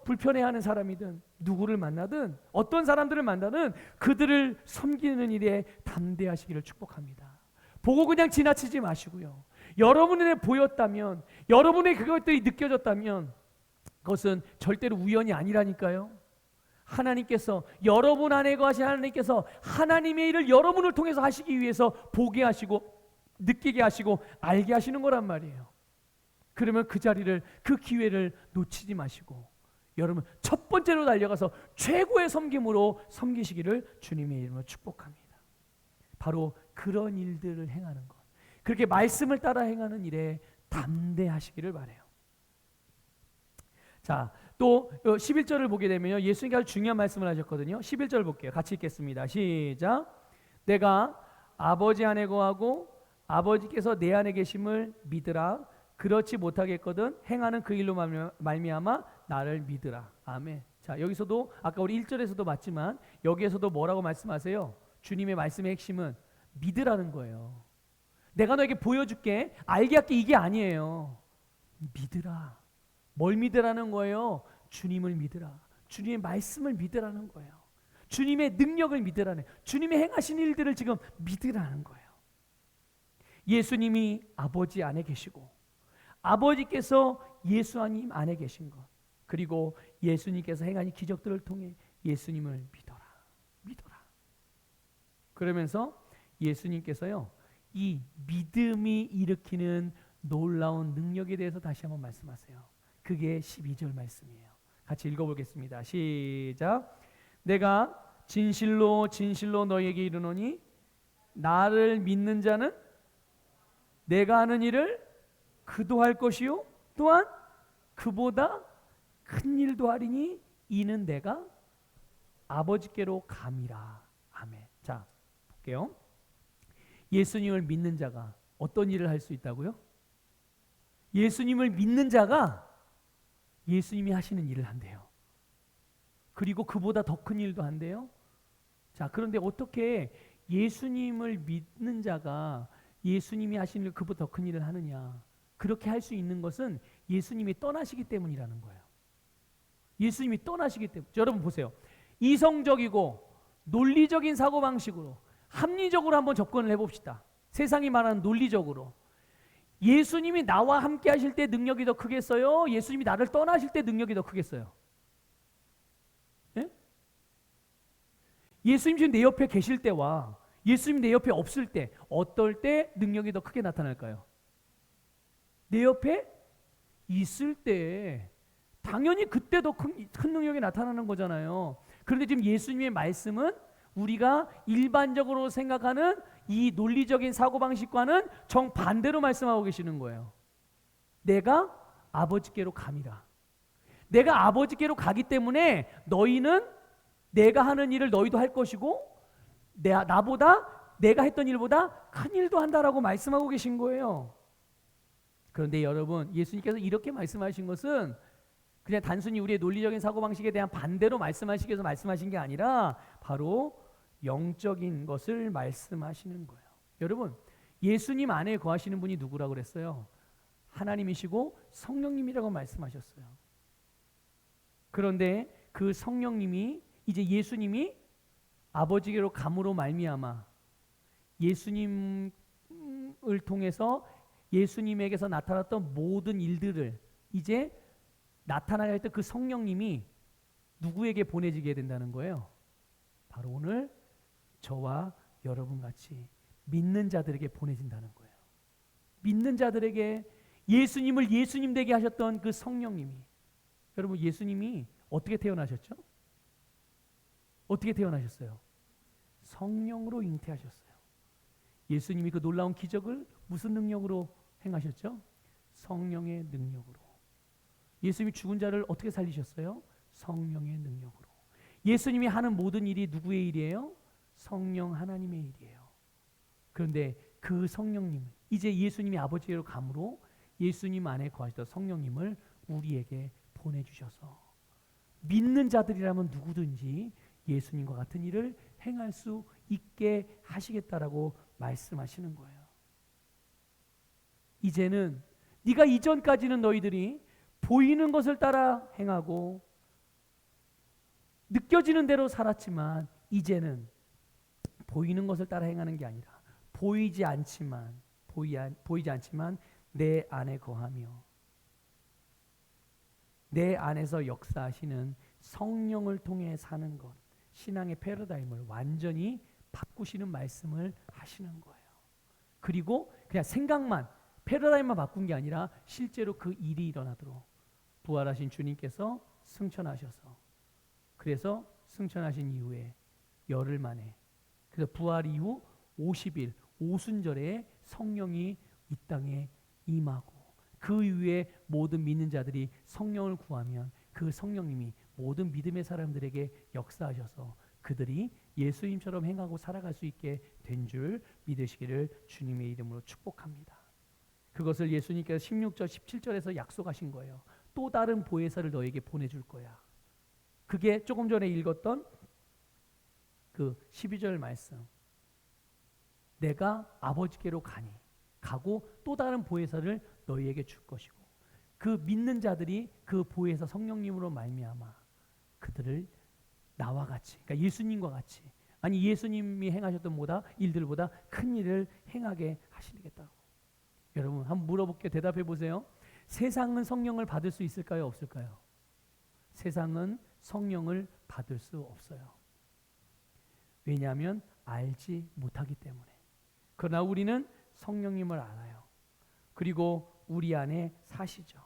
불편해하는 사람이든, 누구를 만나든 어떤 사람들을 만나든 그들을 섬기는 일에 담대하시기를 축복합니다. 보고 그냥 지나치지 마시고요. 여러분에 보였다면, 여러분의 그것들이 느껴졌다면 그것은 절대로 우연이 아니라니까요. 하나님께서, 여러분 안에 거하신 하나님께서 하나님의 일을 여러분을 통해서 하시기 위해서 보게 하시고 느끼게 하시고 알게 하시는 거란 말이에요. 그러면 그 자리를, 그 기회를 놓치지 마시고 여러분 첫 번째로 달려가서 최고의 섬김으로 섬기시기를 주님의 이름으로 축복합니다. 바로 그런 일들을 행하는 것, 그렇게 말씀을 따라 행하는 일에 담대하시기를 바라요. 자, 또 11절을 보게 되면요, 예수님께서 중요한 말씀을 하셨거든요. 11절 볼게요. 같이 읽겠습니다. 시작. 내가 아버지 안에 거하고 아버지께서 내 안에 계심을 믿으라. 그렇지 못하겠거든 행하는 그 일로 말미암아 나를 믿으라. 아멘. 자, 여기서도 아까 우리 1절에서도 맞지만 여기에서도 뭐라고 말씀하세요? 주님의 말씀의 핵심은 믿으라는 거예요. 내가 너에게 보여줄게, 알게 할게, 이게 아니에요. 믿으라. 뭘 믿으라는 거예요? 주님을 믿으라. 주님의 말씀을 믿으라는 거예요. 주님의 능력을 믿으라는, 주님의 행하신 일들을 지금 믿으라는 거예요. 예수님이 아버지 안에 계시고 아버지께서 예수님 안에 계신 것, 그리고 예수님께서 행하신 기적들을 통해 예수님을 믿어라. 믿어라. 그러면서 예수님께서요, 이 믿음이 일으키는 놀라운 능력에 대해서 다시 한번 말씀하세요. 그게 12절 말씀이에요. 같이 읽어보겠습니다. 시작. 내가 진실로 진실로 너희에게 이르노니 나를 믿는 자는 내가 하는 일을 그도 할 것이요 또한 그보다 큰 일도 하리니 이는 내가 아버지께로 감이라. 아멘. 자, 볼게요. 예수님을 믿는 자가 어떤 일을 할 수 있다고요? 예수님을 믿는 자가 예수님이 하시는 일을 한대요. 그리고 그보다 더 큰 일도 한대요. 자, 그런데 어떻게 예수님을 믿는 자가 예수님이 하시는 일, 그보다 더 큰 일을 하느냐? 그렇게 할 수 있는 것은 예수님이 떠나시기 때문이라는 거예요. 예수님이 떠나시기 때문에. 여러분 보세요. 이성적이고 논리적인 사고방식으로 합리적으로 한번 접근을 해봅시다. 세상이 말하는 논리적으로. 예수님이 나와 함께 하실 때 능력이 더 크겠어요? 예수님이 나를 떠나실 때 능력이 더 크겠어요? 예? 예수님 지금 내 옆에 계실 때와 예수님 내 옆에 없을 때 어떨 때 능력이 더 크게 나타날까요? 내 옆에 있을 때 당연히 그때 더 큰 능력이 나타나는 거잖아요. 그런데 지금 예수님의 말씀은 우리가 일반적으로 생각하는 이 논리적인 사고방식과는 정반대로 말씀하고 계시는 거예요. 내가 아버지께로 감이라. 내가 아버지께로 가기 때문에 너희는 내가 하는 일을 너희도 할 것이고 나보다 내가 했던 일보다 큰 일도 한다라고 말씀하고 계신 거예요. 그런데 여러분, 예수님께서 이렇게 말씀하신 것은 그냥 단순히 우리의 논리적인 사고방식에 대한 반대로 말씀하시기 위해서 말씀하신 게 아니라 바로 영적인 것을 말씀하시는 거예요. 여러분, 예수님 안에 거하시는 분이 누구라고 그랬어요? 하나님이시고 성령님이라고 말씀하셨어요. 그런데 그 성령님이 이제 예수님이 아버지께로 감으로 말미암아 예수님을 통해서 예수님에게서 나타났던 모든 일들을 이제 나타나야 할 때 그 성령님이 누구에게 보내지게 된다는 거예요? 바로 오늘 저와 여러분 같이 믿는 자들에게 보내진다는 거예요. 믿는 자들에게 예수님을 예수님 되게 하셨던 그 성령님이, 여러분 예수님이 어떻게 태어나셨죠? 어떻게 태어나셨어요? 성령으로 잉태하셨어요. 예수님이 그 놀라운 기적을 무슨 능력으로 행하셨죠? 성령의 능력으로. 예수님이 죽은 자를 어떻게 살리셨어요? 성령의 능력으로. 예수님이 하는 모든 일이 누구의 일이에요? 성령 하나님의 일이에요. 그런데 그 성령님, 이제 예수님이 아버지로 감으로 예수님 안에 거하시던 성령님을 우리에게 보내주셔서 믿는 자들이라면 누구든지 예수님과 같은 일을 행할 수 있게 하시겠다라고 말씀하시는 거예요. 이제는 네가 이전까지는 너희들이 보이는 것을 따라 행하고 느껴지는 대로 살았지만 이제는 보이는 것을 따라 행하는 게 아니라 보이지 않지만 내 안에 거하며 내 안에서 역사하시는 성령을 통해 사는 것, 신앙의 패러다임을 완전히 바꾸시는 말씀을 하시는 거예요. 그리고 그냥 생각만, 패러다임만 바꾼 게 아니라 실제로 그 일이 일어나도록 부활하신 주님께서 승천하셔서, 그래서 승천하신 이후에 열흘 만에, 그래서 부활 이후 50일 오순절에 성령이 이 땅에 임하고 그 이후에 모든 믿는 자들이 성령을 구하면 그 성령님이 모든 믿음의 사람들에게 역사하셔서 그들이 예수님처럼 행하고 살아갈 수 있게 된 줄 믿으시기를 주님의 이름으로 축복합니다. 그것을 예수님께서 16절 17절에서 약속하신 거예요. 또 다른 보혜사를 너에게 보내줄 거야. 그게 조금 전에 읽었던 그 12절 말씀. 내가 아버지께로 가고 또 다른 보혜사를 너희에게 줄 것이고 그 믿는 자들이 그 보혜사 성령님으로 말미암아 그들을 나와 같이, 그러니까 예수님과 같이, 아니 예수님이 행하셨던 일들보다 큰 일을 행하게 하시겠다고. 여러분 한번 물어볼게요. 대답해 보세요. 세상은 성령을 받을 수 있을까요? 없을까요? 세상은 성령을 받을 수 없어요. 왜냐하면 알지 못하기 때문에. 그러나 우리는 성령님을 알아요. 그리고 우리 안에 사시죠.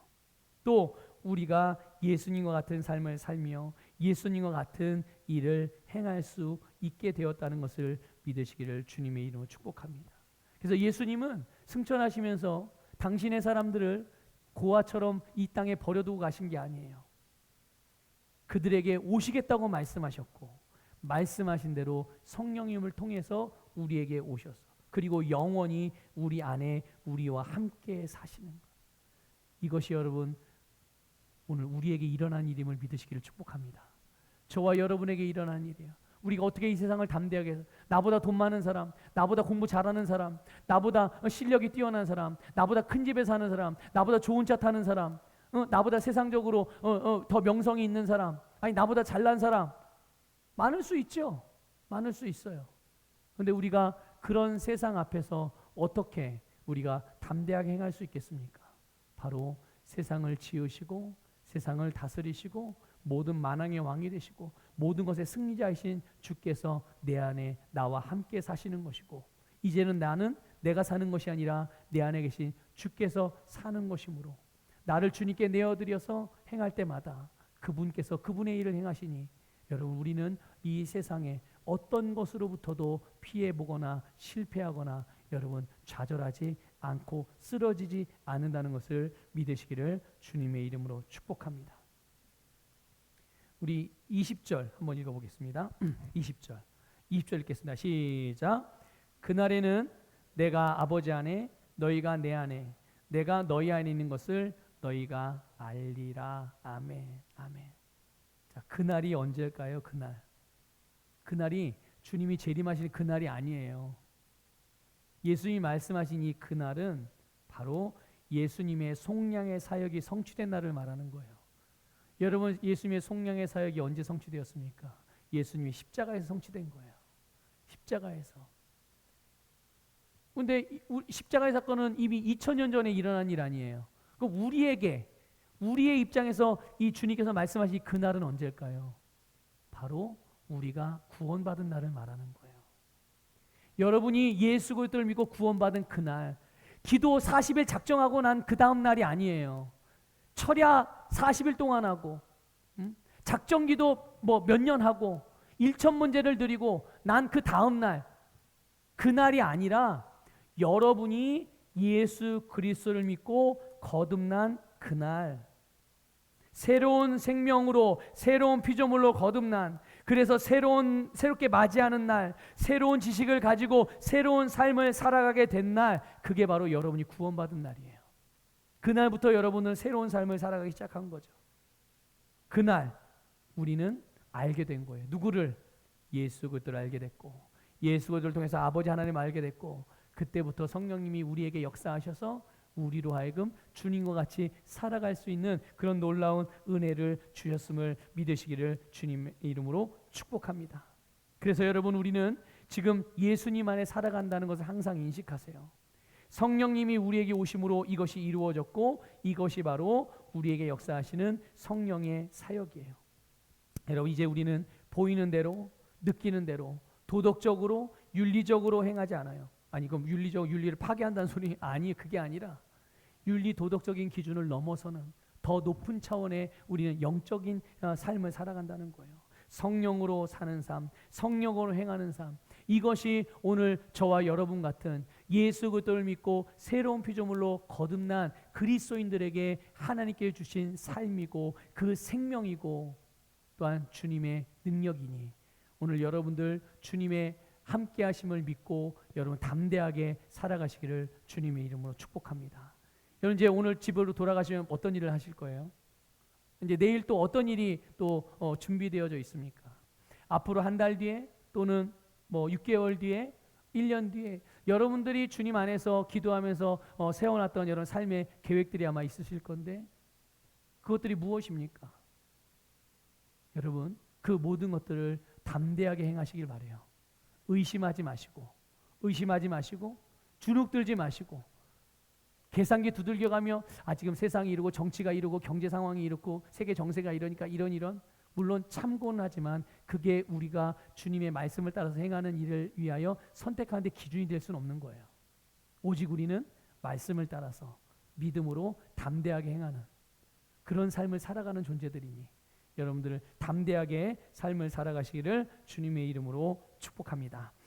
또 우리가 예수님과 같은 삶을 살며 예수님과 같은 일을 행할 수 있게 되었다는 것을 믿으시기를 주님의 이름으로 축복합니다. 그래서 예수님은 승천하시면서 당신의 사람들을 고아처럼 이 땅에 버려두고 가신 게 아니에요. 그들에게 오시겠다고 말씀하셨고 말씀하신 대로 성령님을 통해서 우리에게 오셔서 그리고 영원히 우리 안에 우리와 함께 사시는 것. 이것이 여러분 오늘 우리에게 일어난 일임을 믿으시기를 축복합니다. 저와 여러분에게 일어난 일이에요. 우리가 어떻게 이 세상을 담대하게 해서 나보다 돈 많은 사람, 나보다 공부 잘하는 사람, 나보다 실력이 뛰어난 사람, 나보다 큰 집에 사는 사람, 나보다 좋은 차 타는 사람, 나보다 세상적으로 더 명성이 있는 사람, 아니 나보다 잘난 사람 많을 수 있죠. 많을 수 있어요. 그런데 우리가 그런 세상 앞에서 어떻게 우리가 담대하게 행할 수 있겠습니까? 바로 세상을 지으시고 세상을 다스리시고 모든 만왕의 왕이 되시고 모든 것의 승리자이신 주께서 내 안에 나와 함께 사시는 것이고 이제는 나는 내가 사는 것이 아니라 내 안에 계신 주께서 사는 것이므로 나를 주님께 내어드려서 행할 때마다 그분께서 그분의 일을 행하시니 여러분 우리는 이 세상에 어떤 것으로부터도 피해보거나 실패하거나 여러분 좌절하지 않고 쓰러지지 않는다는 것을 믿으시기를 주님의 이름으로 축복합니다. 우리 20절 한번 읽어보겠습니다. 20절 읽겠습니다. 시작. 그날에는 내가 아버지 안에 너희가 내 안에 내가 너희 안에 있는 것을 너희가 알리라. 아멘. 아멘. 자, 그날이 언제일까요? 그날이 주님이 재림하실 그날이 아니에요. 예수님이 말씀하신 이 그날은 바로 예수님의 속량의 사역이 성취된 날을 말하는 거예요. 여러분 예수님의 속량의 사역이 언제 성취되었습니까? 예수님이 십자가에서 성취된 거예요. 십자가에서. 그런데 십자가의 사건은 이미 2000년 전에 일어난 일 아니에요. 그럼 우리의 입장에서 이 주님께서 말씀하신 그날은 언제일까요? 바로 우리가 구원받은 날을 말하는 거예요. 여러분이 예수 그리스도를 믿고 구원받은 그날, 기도 40일 작정하고 난 그 다음 날이 아니에요. 철야 40일 동안 하고 작정기도 뭐 몇 년 하고 일천문제를 드리고 난 그 다음 날, 그날이 아니라 여러분이 예수 그리스도를 믿고 거듭난 그날, 새로운 생명으로 새로운 피조물로 거듭난, 그래서 새롭게 맞이하는 날, 새로운 지식을 가지고 새로운 삶을 살아가게 된 날, 그게 바로 여러분이 구원받은 날이에요. 그날부터 여러분은 새로운 삶을 살아가기 시작한 거죠. 그날 우리는 알게 된 거예요. 누구를? 예수 그리스도를 알게 됐고, 예수 그리스도를 통해서 아버지 하나님을 알게 됐고, 그때부터 성령님이 우리에게 역사하셔서 우리로 하여금 주님과 같이 살아갈 수 있는 그런 놀라운 은혜를 주셨음을 믿으시기를 주님의 이름으로 축복합니다. 그래서 여러분 우리는 지금 예수님 안에 살아간다는 것을 항상 인식하세요. 성령님이 우리에게 오심으로 이것이 이루어졌고 이것이 바로 우리에게 역사하시는 성령의 사역이에요. 여러분 이제 우리는 보이는 대로 느끼는 대로 도덕적으로 윤리적으로 행하지 않아요. 아니 그럼 윤리를 파괴한다는 소리 아니, 그게 아니라 윤리 도덕적인 기준을 넘어서는 더 높은 차원의 우리는 영적인 삶을 살아간다는 거예요. 성령으로 사는 삶, 성령으로 행하는 삶, 이것이 오늘 저와 여러분 같은 예수 그리스도를 믿고 새로운 피조물로 거듭난 그리스도인들에게 하나님께 주신 삶이고 그 생명이고 또한 주님의 능력이니 오늘 여러분들 주님의 함께 하심을 믿고 여러분 담대하게 살아가시기를 주님의 이름으로 축복합니다. 여러분 이제 오늘 집으로 돌아가시면 어떤 일을 하실 거예요? 이제 내일 또 어떤 일이 또 준비되어져 있습니까? 앞으로 한 달 뒤에 또는 뭐 6개월 뒤에 1년 뒤에 여러분들이 주님 안에서 기도하면서 세워놨던 여러 삶의 계획들이 아마 있으실 건데 그것들이 무엇입니까? 여러분 그 모든 것들을 담대하게 행하시길 바라요. 의심하지 마시고 주눅들지 마시고 계산기 두들겨가며 지금 세상이 이러고 정치가 이러고 경제 상황이 이렇고 세계 정세가 이러니까 이런 물론 참고는 하지만 그게 우리가 주님의 말씀을 따라서 행하는 일을 위하여 선택하는 데 기준이 될 수는 없는 거예요. 오직 우리는 말씀을 따라서 믿음으로 담대하게 행하는 그런 삶을 살아가는 존재들이니 여러분들 담대하게 삶을 살아가시기를 주님의 이름으로 축복합니다.